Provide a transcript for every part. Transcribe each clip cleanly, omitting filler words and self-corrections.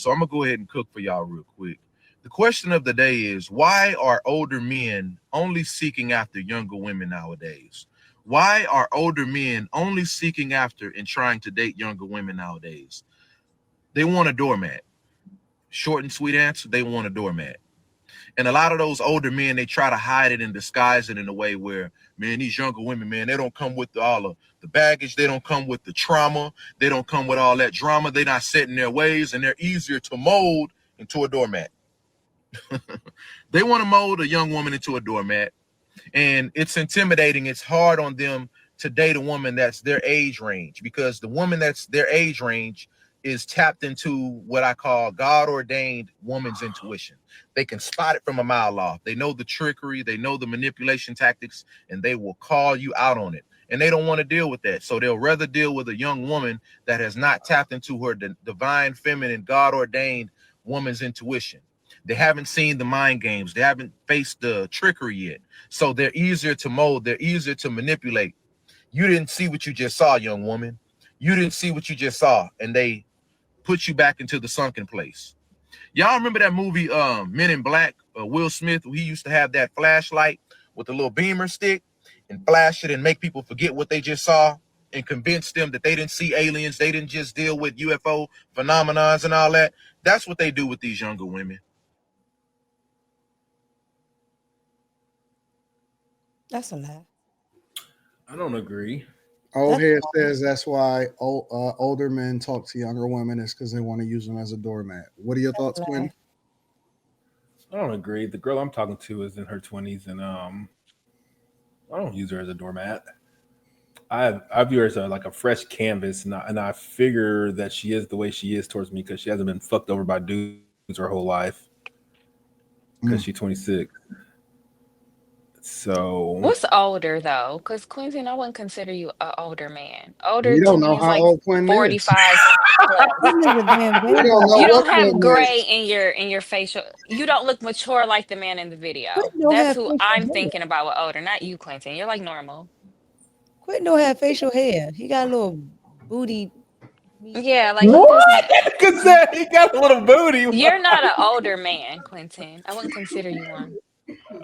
So I'm gonna go ahead and cook for y'all real quick. The question of the day is, why are older men only seeking after younger women nowadays? Why are older men only seeking after and trying to date younger women nowadays? They want a doormat. Short and sweet answer, they want a doormat. And a lot of those older men, they try to hide it and disguise it in a way where, man, these younger women, man, they don't come with all of the baggage. They don't come with the trauma. They don't come with all that drama. They're not set in their ways, and they're easier to mold into a doormat. They want to mold a young woman into a doormat, and it's intimidating. It's hard on them to date a woman that's their age range, because the woman that's their age range is tapped into what I call God ordained woman's intuition. They can spot it from a mile off. They know the trickery, they know the manipulation tactics, and they will call you out on it. And they don't want to deal with that. So they'll rather deal with a young woman that has not tapped into her divine, feminine, God ordained woman's intuition. They haven't seen the mind games. They haven't faced the trickery yet. So they're easier to mold. They're easier to manipulate. You didn't see what you just saw, young woman. You didn't see what you just saw. And they put you back into the sunken place. Y'all remember that movie, Men in Black, Will Smith? He used to have that flashlight with the little beamer stick and flash it and make people forget what they just saw and convince them that they didn't see aliens. They didn't just deal with UFO phenomenons and all that. That's what they do with these younger women. That's a lie. I don't agree. Old head says that's why older men talk to younger women is because they want to use them as a doormat. What are your thoughts, Quinn? I don't agree. The girl I'm talking to is in her 20s, and I don't use her as a doormat. I view her as like a fresh canvas, and I figure that she is the way she is towards me because she hasn't been fucked over by dudes her whole life. Because she's 26. So What's older though? Because Quentin, I wouldn't consider you an older man. Older We to don't me know is how like old Quinn is. 45 plus. Quinn is a damn We baby. don't know You what don't have Quinn gray is. in your facial. You don't look mature like the man in the Quinn video. don't That's have who facial I'm hair. thinking about with older, not you, Quentin. You're like normal. Quinn don't have facial hair. He got a little booty meat. Yeah, like he what? doesn't. Because he got a little booty. You're not an older man, Quentin. I wouldn't consider you one.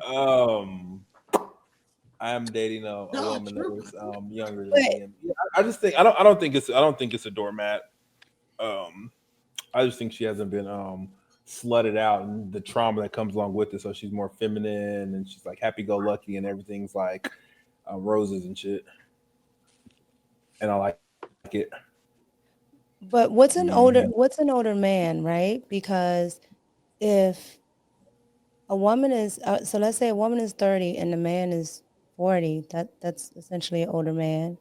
um, I'm dating a woman that is younger than But me, and yeah, I just think I don't think it's a doormat. Um, I just think she hasn't been slutted out and the trauma that comes along with it. So she's more feminine and she's like happy go lucky and everything's like roses and shit. And I like it. but what's an older man, right? Because if a woman is so let's say a woman is 30 and the man is 40, that's essentially an older man.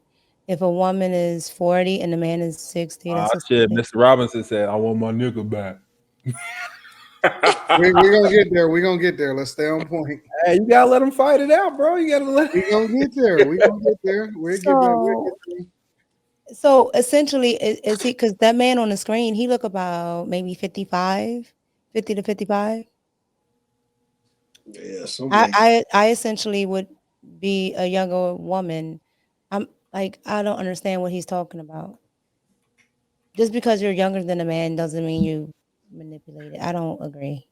If a woman is 40 and the man is 60, Ah, that's shit. essentially Mr. Robinson said, "I want my nigga back." We're gonna get there. We're gonna get there. Let's stay on point. Hey, you gotta let him fight it out, bro. You gotta let. We're gonna get there. We're gonna get there. We'll get back. We'll get so there. so essentially is he, because that man on the screen, he look about maybe 55, 50 to 55. Yeah, something I, like I essentially would be a younger woman. I'm like, I don't understand what he's talking about. Just because you're younger than a man doesn't mean you manipulate it. I don't agree.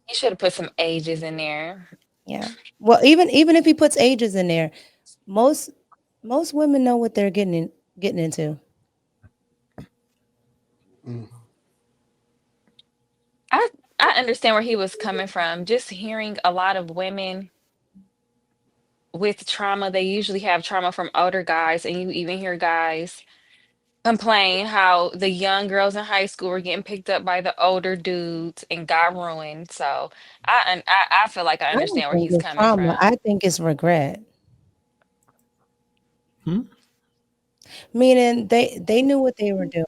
You should have put some ages in there. Yeah. Well, even if he puts ages in there, most most women know what they're getting into. Mm. I I understand where he was coming from. Just hearing a lot of women with trauma, they usually have trauma from older guys, and you even hear guys complain how the young girls in high school were getting picked up by the older dudes and got ruined. So I feel like I I don't understand where think he's it's coming trauma. from. I think it's regret. Hmm? Meaning they knew what they were doing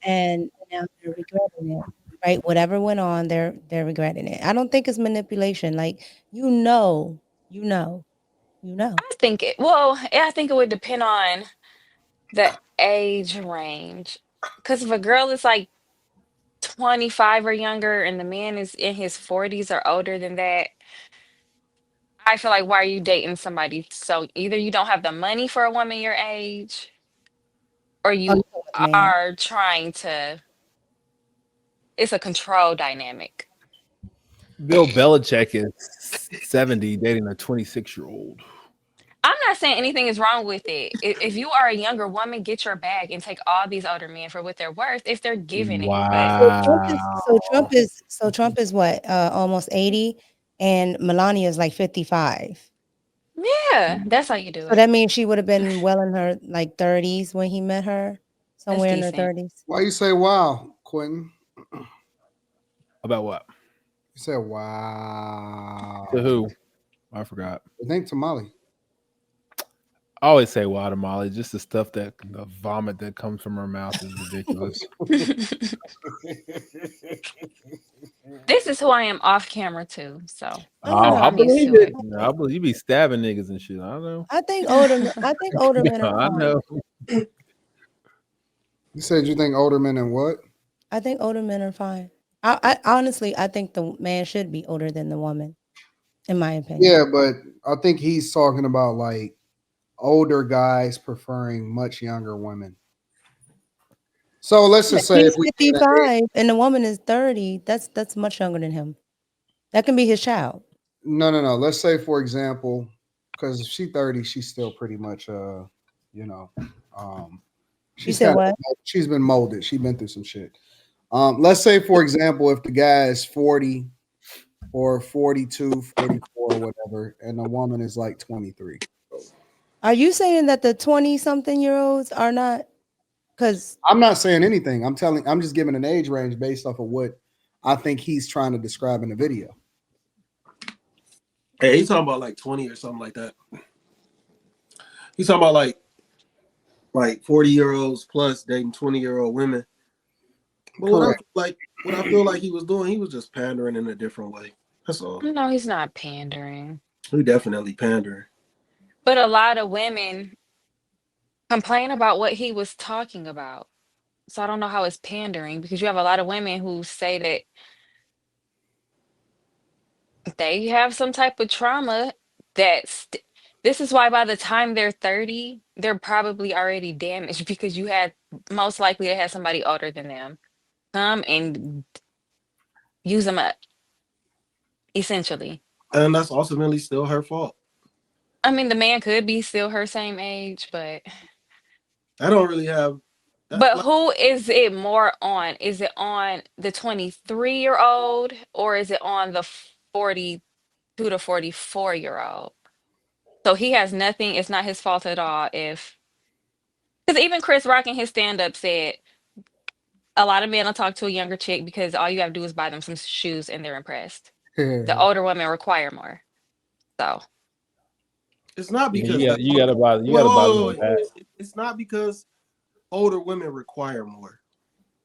and now they're regretting it. Right? Whatever went on, they're regretting it. I don't think it's manipulation. Like you know, you know. I think it would depend on the age range. Because if a girl is like 25 or younger and the man is in his 40s or older than that, I feel like why are you dating somebody? So either you don't have the money for a woman your age, or Oh, you you talking about the man. are trying to It's a control dynamic. Bill Belichick is 70 dating a 26-year-old. I'm not saying anything is wrong with it. If you are a younger woman, get your bag and take all these older men for what they're worth if they're giving it. But So Trump is Wow. Trump is what, almost 80, and Melania is like 55. yeah, that's how you do So it. that means she would have been well in her like 30s when he met her, That's somewhere in her decent. 30s. Why you say wow, Quentin? About what? You said wow. To who? I forgot. I think to Molly. I always say wow to Molly. Just the stuff the vomit that comes from her mouth is ridiculous. This is who I am off camera too. So I I'm used believe to it. it. I believe you be stabbing niggas and shit. I know. I think older men are I fine. know. You said you think older men and what? I think older men are fine. I honestly, I think the man should be older than the woman, in my opinion. Yeah, but I think he's talking about like older guys preferring much younger women. So let's just say if He's we give it an age, 55 and the woman is 30. That's much younger than him. That can be his child. no. Let's say for example, because if she's 30, she's still pretty much you know, um You she's said kind of what? she's been molded. She's been through some shit. Let's say for example, if the guy is 40 or 42, 44, or whatever, and the woman is like 23. Are you saying that the 20-something-year-olds are not? Because I'm not saying anything. I'm just giving an age range based off of what I think he's trying to describe in the video. Hey, he's talking about like 20 or something like that. He's talking about like 40-year-olds plus dating 20-year-old women. But Correct. what I feel like he was doing, he was just pandering in a different way. That's all. No, he's not pandering. He definitely pandering. But a lot of women complain about what he was talking about. So I don't know how it's pandering because you have a lot of women who say that they have some type of trauma that's this is why by the time they're 30, they're probably already damaged because you had most likely they had somebody older than them come and use them up, essentially. And that's ultimately still her fault. I mean, the man could be still her same age, but I don't really have that. But who is it more on? Is it on the 23-year-old or is it on the 42 to 44-year-old? So he has nothing. It's not his fault at all. Because even Chris Rock in his stand-up said a lot of men will talk to a younger chick because all you have to do is buy them some shoes and they're impressed. The older women require more. So It's not Yeah, because you gotta buy them a hat. It's not because older women require more.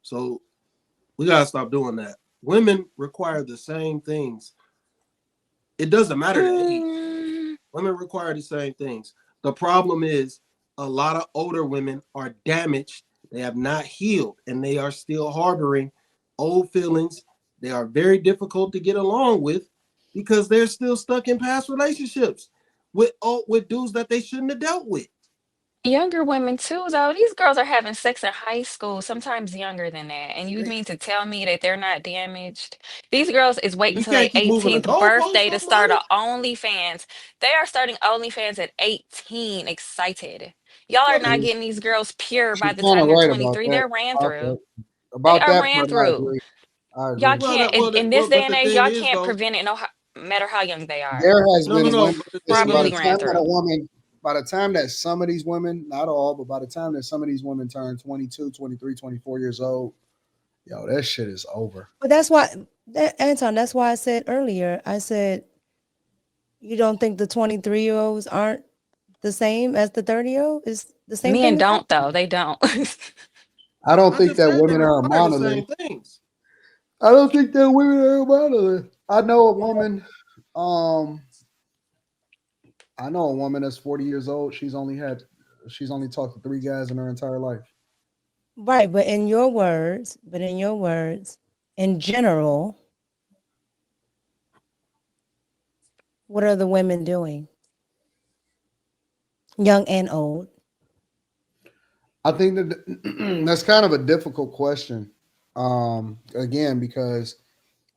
So we gotta stop doing that. Women require the same things. It doesn't matter the age. Women require the same things. The problem is a lot of older women are damaged. They have not healed and they are still harboring old feelings. They are very difficult to get along with because they're still stuck in past relationships with dudes that they shouldn't have dealt with. younger women too, though. These girls are having sex in high school, sometimes younger than that. And you mean to tell me that they're not damaged? These girls is waiting We until their can't keep moving the 18th goalposts birthday to on start money. a OnlyFans. They are starting OnlyFans at 18, excited. Y'all are not getting these girls pure by She's the kind time of they're right about 23. that. They're ran About through. that, They about are that ran part, I through. agree. I Y'all agree. can't, in this day But and the age, thing y'all is can't though, prevent it no matter how young they are. There has been no. women. But the thing Listen, by the Probably is, ran time that a through. woman, by the time that some of these women, not all, but by the time that some of these women turn 22, 23, 24 years old, yo, that shit is over. But that's why, Anton, that's why I said earlier, I said, you don't think the 23-year-olds aren't the same as the 30-year-old? It's the same thing Men is don't, happening. though. They don't. I don't I think just that said they women are a require the monolith. same things. I don't think that women are a monolith. Um, I know a woman that's 40 years old. She's only talked to 3 guys in her entire life. Right, but in your words, in general, what are the women doing? Young and old. I think that that's kind of a difficult question. Again, because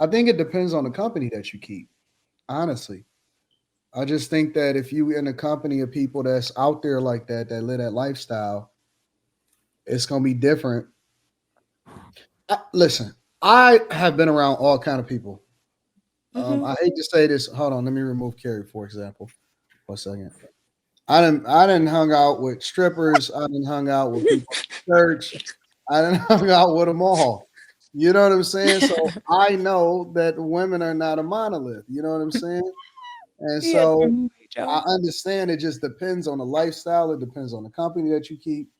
I think it depends on the company that you keep. Honestly, I just think that if you in a company of people that's out there like that, that live that lifestyle, it's gonna be different. Listen, I have been around all kind of people. Mm-hmm. I hate to say this. Hold on, let me remove Carrie for example. 1 second. I didn't hung out with strippers. I didn't hung out with people in church. I didn't hung out with them all. You know what I'm saying? So I know that women are not a monolith. You know what I'm saying? And Yeah, so I Joe. understand it just depends on the lifestyle. It depends on the company that you keep.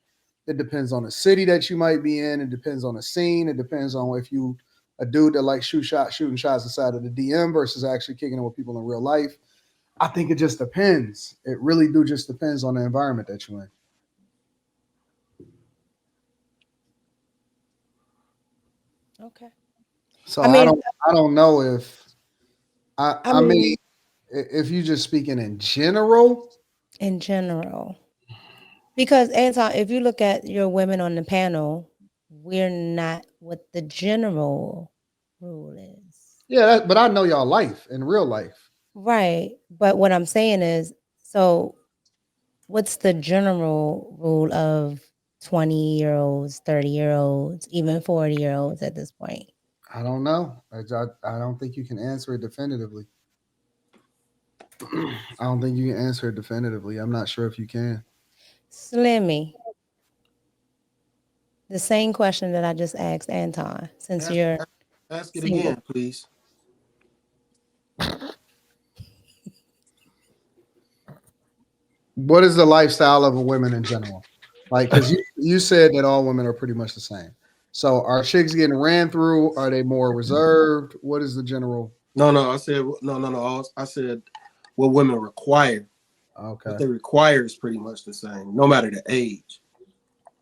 It depends on the city that you might be in. It depends on the scene. It depends on if you a dude that likes shooting shots inside of the DM versus actually kicking it with people in real life. I think it just depends. It really do just depends on the environment that you're in. Okay. So I I mean, don't know if I I mean mean, if you just speaking in general, in general, because Anton, if you look at your women on the panel, we're not what the general rule is. yeah, but I know y'all life in real life. Right. But what I'm saying is, so what's the general rule of 20-year-olds, 30-year-olds, even 40-year-olds at this point? I don't know. I don't think you can answer it definitively. I don't think you can answer it definitively. I'm not sure if you can. Slimmy, the same question that I just asked Anton, since Ask, you're ask it single. again, please. What is the lifestyle of a women in general? Like, because you said that all women are pretty much the same. So are chicks getting ran through? Are they more reserved? What is the general? No, no. I said no, no, no. I said what women require. What Okay. they require is pretty much the same, no matter the age.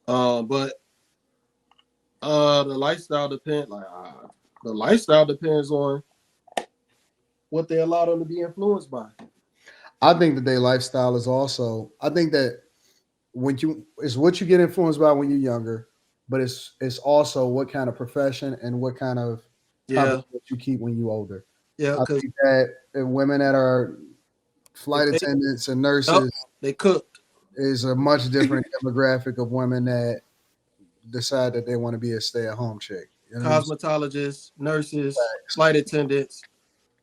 But the lifestyle depends. The lifestyle depends on what they allow them to be influenced by. I think that their lifestyle is also. I think that when you it's what you get influenced by when you're younger, but it's also what kind of profession and what kind of Yeah, company that you keep when you older. yeah. I Because think that women that are if flight they attendants and oh, nurses they cooked is a much different demographic of women that decide that they want to be a stay-at-home chick. You know what I'm saying? cosmetologists, nurses, flight attendants,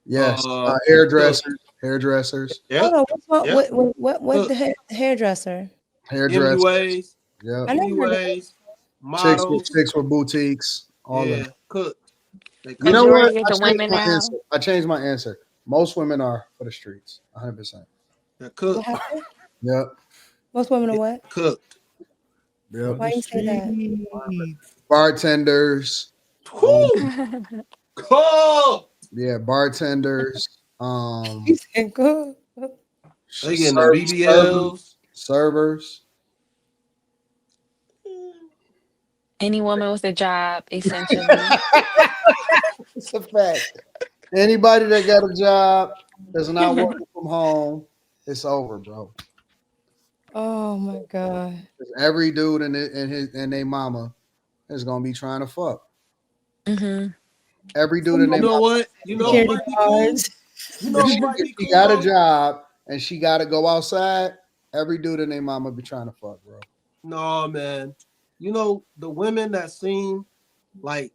Yes, cook. hairdressers, Yep, Hold on, what's wrong? yep. What Cook. the hairdresser? hairdressers. MUAs, Yep, I never heard of MUAs, chicks with models. chicks with boutiques. All of Yeah, that. cooked. They You cook. know what? Majority of I the changed women my now. answer. I changed my answer. Most women are for the streets. 100%. They're what cooked. happened. Yep. Most women are Yeah, what? cooked. Yep. For Why the you say that? streets. Bartenders. Whew, cooked. Yeah, bartenders. You said good. They getting them BBLs. Servers. Any woman with a job, essentially. It's a fact. Anybody that got a job that's not working from home, it's over, bro. Oh my god. 'Cause every dude and their mama is gonna be trying to fuck. Hmm. Every dude and You their know mama. what? You know what Security might be cool? guards. You know what might If be she cool got a though? job and she got to go outside, every dude and their mama be trying to fuck, bro. No, man. You know the women that seem like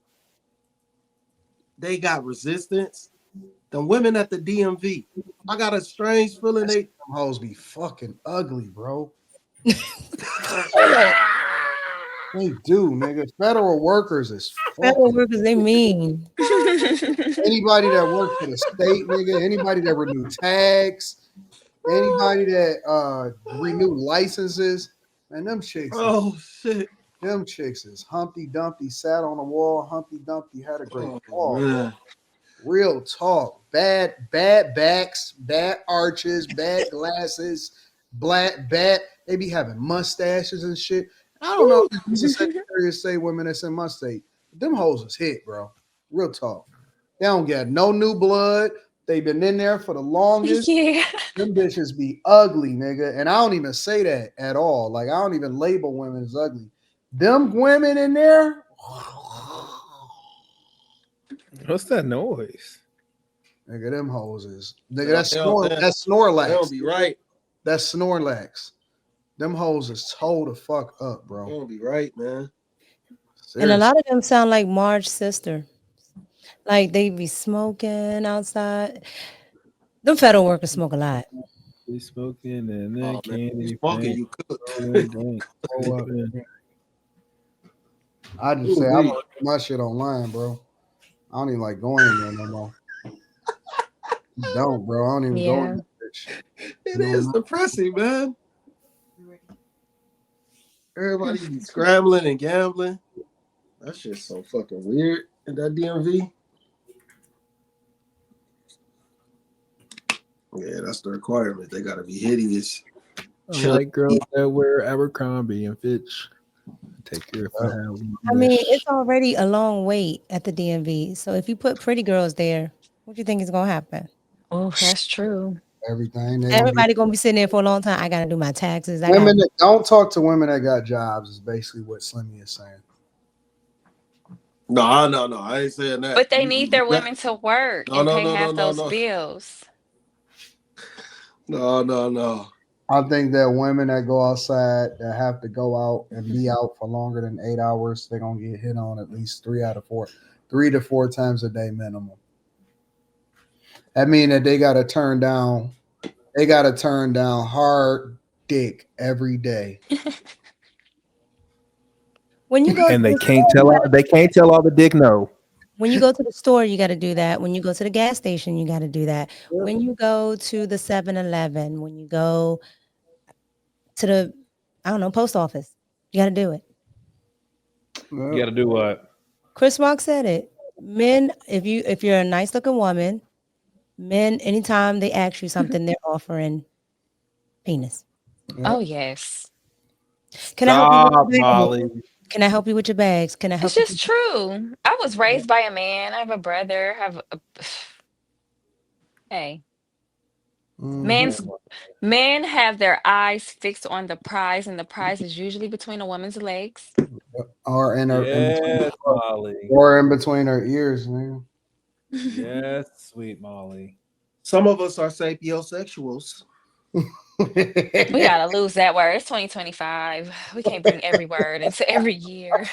they got resistance. The women at the DMV. I got a strange feeling they. Them hoes be fucking ugly, bro. Hold on. They do, nigga. Federal workers is Federal fucking workers, they mean. anybody that works for the state, nigga. Anybody that renew tags, anybody that renew licenses, man, Oh shit. them chicks is Humpty Dumpty sat on the wall. Humpty Dumpty had a great Oh fall, bro. man. Real talk. Bad backs, bad arches, bad glasses, bad. They be having mustaches and shit. I don't know if it's a Secretary of State women that's in my state. Them hoes is hit, bro. Real talk. They don't get no new blood. They been in there for the longest. Yeah. Them bitches be ugly, nigga. And I don't even say that at all. Like I don't even label women as ugly. Them women in there, What's that noise? Nigga, them hoes is. Nigga, They that's don't- That's They don't Snorlax. be right. That's Snorlax. Them hoes is toe the fuck up, They bro. don't be right, man. And a Seriously. lot of them sound like Marge's sister. Like they be smoking outside. Them federal workers smoke a lot. We smoking and Oh, then man. candy. You smoking, paint, you cooked. rolling, don't Oh, sleeping. I just Ooh, say I wee. don't do my shit online, bro. I don't even like going in there no more. Don't, bro. I don't even go in Yeah. that bitch. It No, is no. depressing, man. Everybody be scrambling and gambling. That shit's so fucking weird in that DMV. Yeah, that's the requirement. They gotta be hideous. I like girls that wear Abercrombie and Fitch. Take care of I mean, it's already a long wait at the DMV. So if you put pretty girls there, what do you think is gonna happen? Oh, that's true. Everything. They gonna be, Everybody gonna be sitting there for a long time. I gotta do my taxes. women that don't talk to women that got jobs is basically what Slimmy is saying. No. I ain't saying that. But they need their women to work and pay half those No. bills. No. I think that women that go outside that have to go out and be out for longer than 8 hours, they're gonna get hit on at least 3 to 4 times a day minimum. That mean that they gotta turn down hard dick every day. When you go and to they the can't store, tell all the dick no. when you go to the store, you got to do that. When you go to the gas station, you got to do that. When you go to the 7-Eleven, when you go to the, I don't know, post office, you got to do it. You got to do what? Chris Rock said it. Men, if you're a nice looking woman, men, anytime they ask you something, they're offering penis. Oh, yes. Can I help you with Stop, your bags? Molly. Can I help you with your bags? Can I help It's you? just true. I was raised by a man. I have a brother. Hey, men's men have their eyes fixed on the prize, and the prize is usually between a woman's legs. Or in her Yes, Molly. or in between her ears, man. Yes, sweet Molly. Some of us are sapiosexuals. We gotta lose that word. It's 2025. We can't bring every word into every year.